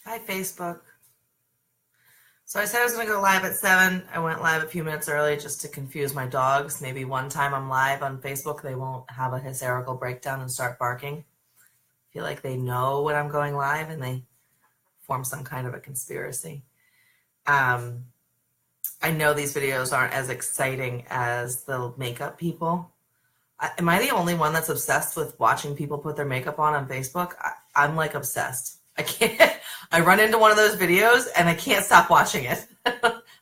Hi, Facebook. So I said I was going to go live at 7. I went live a few minutes early just to confuse my dogs. Maybe one time I'm live on Facebook, they won't have a hysterical breakdown and start barking. I feel like they know when I'm going live and they form some kind of a conspiracy. I know these videos aren't as exciting as the makeup people. Am I the only one that's obsessed with watching people put their makeup on Facebook? I'm like obsessed. I can't. I run into one of those videos and I can't stop watching it. And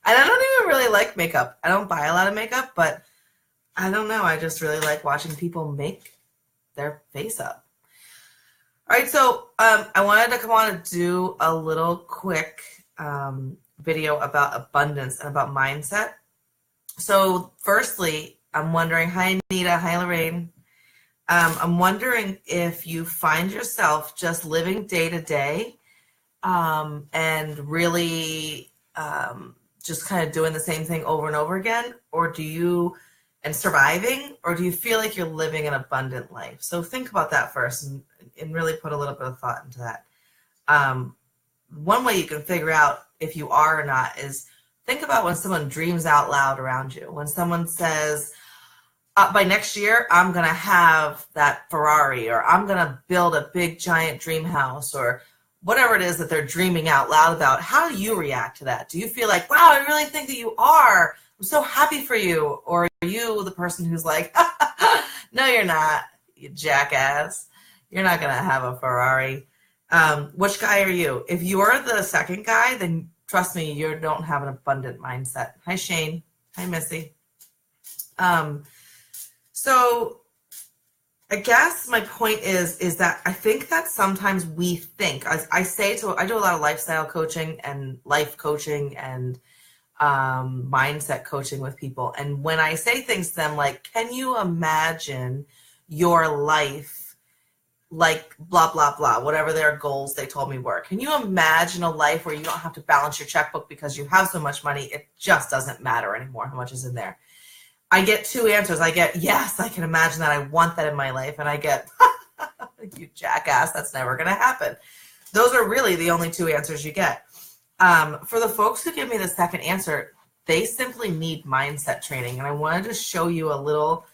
I don't even really like makeup. I don't buy a lot of makeup, but I don't know. I just really like watching people make their face up. All right, so I wanted to come on and do a little quick video about abundance and about mindset. So firstly, I'm wondering, hi Anita, hi Lorraine. I'm wondering if you find yourself just living day to day and really just kind of doing the same thing over and over again, or and surviving, or do you feel like you're living an abundant life? So think about that first and really put a little bit of thought into that. One way you can figure out if you are or not is think about when someone dreams out loud around you. When someone says, by next year, I'm going to have that Ferrari, or I'm going to build a big giant dream house, or whatever it is that they're dreaming out loud about. How do you react to that? Do you feel like, wow, I really think that you are. I'm so happy for you. Or are you the person who's like, no, you're not, you jackass. You're not going to have a Ferrari. Which guy are you? If you're the second guy, then trust me, you don't have an abundant mindset. Hi, Shane. Hi, Missy. So I guess my point is that I think that sometimes we think, I do a lot of lifestyle coaching and life coaching and mindset coaching with people. And when I say things to them like, can you imagine your life like blah, blah, blah, whatever their goals they told me were. Can you imagine a life where you don't have to balance your checkbook because you have so much money, it just doesn't matter anymore how much is in there? I get two answers. I get, yes, I can imagine that. I want that in my life. And I get, you jackass, that's never going to happen. Those are really the only two answers you get. For the folks who give me the second answer, they simply need mindset training. And I wanted to show you a little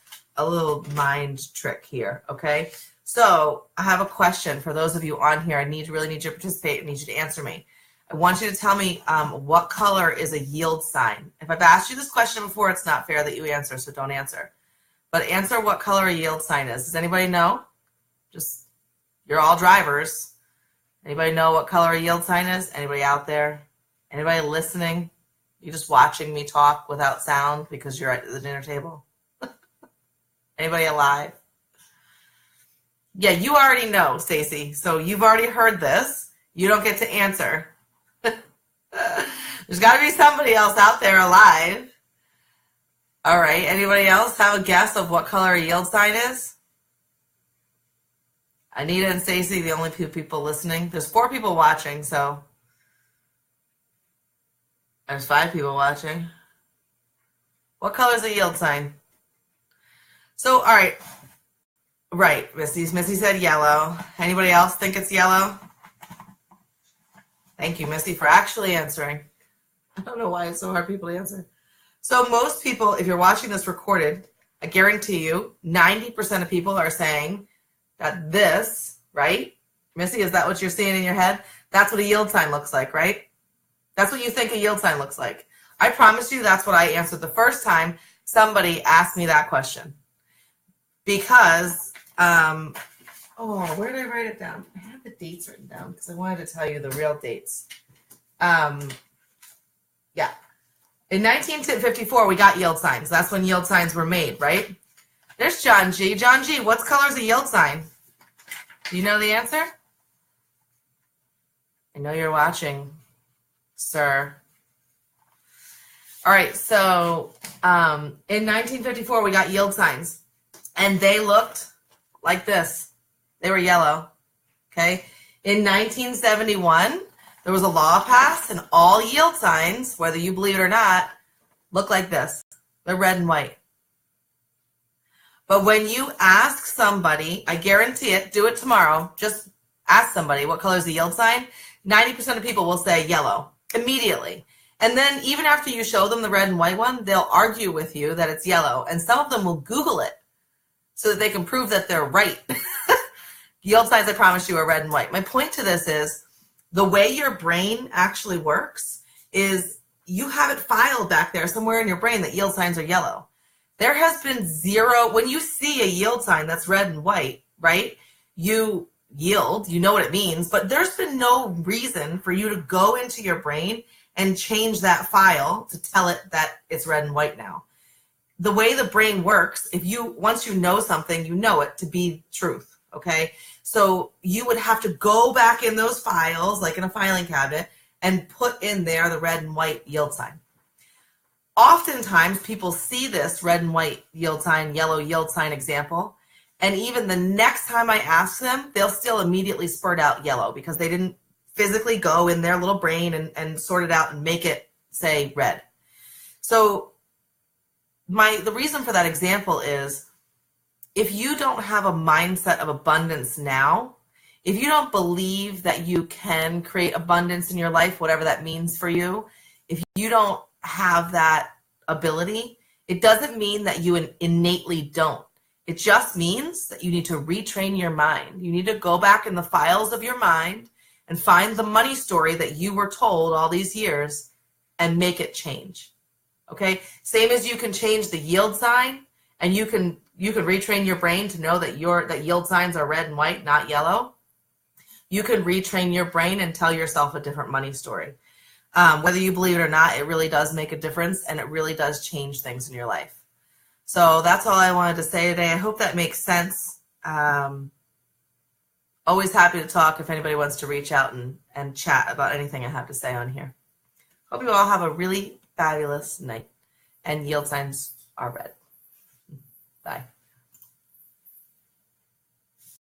mind trick here, okay? So I have a question for those of you on here. I really need you to participate. I need you to answer me. I want you to tell me what color is a yield sign. If I've asked you this question before, it's not fair that you answer, so don't answer. But answer what color a yield sign is. Does anybody know? You're all drivers. Anybody know what color a yield sign is? Anybody out there? Anybody listening? You just watching me talk without sound because you're at the dinner table? Anybody alive? Yeah, you already know, Stacy. So you've already heard this. You don't get to answer. There's got to be somebody else out there alive. All right. Anybody else have a guess of what color a yield sign is? Anita and Stacy, the only two people listening. There's 4 people watching, so there's 5 people watching. What color is a yield sign? So, all right. Right, Missy said yellow. Anybody else think it's yellow? Thank you, Missy, for actually answering. I don't know why it's so hard for people to answer. So most people, if you're watching this recorded, I guarantee you 90% of people are saying that this, right? Missy, is that what you're seeing in your head? That's what a yield sign looks like, right? That's what you think a yield sign looks like. I promise you that's what I answered the first time somebody asked me that question. Because, where did I write it down? I have the dates written down because I wanted to tell you the real dates. Yeah. In 1954, we got yield signs. That's when yield signs were made, right? There's John G. John G, what color is a yield sign? Do you know the answer? I know you're watching, sir. All right, so in 1954, we got yield signs. And they looked like this. They were yellow, okay? In 1971, there was a law passed, and all yield signs, whether you believe it or not, look like this. They're red and white. But when you ask somebody, I guarantee it, do it tomorrow, just ask somebody what color is the yield sign, 90% of people will say yellow immediately. And then even after you show them the red and white one, they'll argue with you that it's yellow. And some of them will Google it so that they can prove that they're right. Yield signs, I promise you, are red and white. My point to this is the way your brain actually works is you have it filed back there somewhere in your brain that yield signs are yellow. There has been zero, when you see a yield sign that's red and white, right? You yield, you know what it means, but there's been no reason for you to go into your brain and change that file to tell it that it's red and white now. The way the brain works, once you know something, you know it to be truth, okay? So you would have to go back in those files, like in a filing cabinet, and put in there the red and white yield sign. Oftentimes, people see this red and white yield sign, yellow yield sign example, and even the next time I ask them, they'll still immediately spurt out yellow because they didn't physically go in their little brain and sort it out and make it say red. So the reason for that example is if you don't have a mindset of abundance now, if you don't believe that you can create abundance in your life, whatever that means for you, if you don't have that ability, it doesn't mean that you innately don't. It just means that you need to retrain your mind. You need to go back in the files of your mind and find the money story that you were told all these years and make it change. Okay? Same as you can change the yield sign, and you can retrain your brain to know that yield signs are red and white, not yellow. You can retrain your brain and tell yourself a different money story. Whether you believe it or not, it really does make a difference, and it really does change things in your life. So that's all I wanted to say today. I hope that makes sense. Always happy to talk if anybody wants to reach out and chat about anything I have to say on here. Hope you all have a really fabulous night, and yield signs are red. Bye.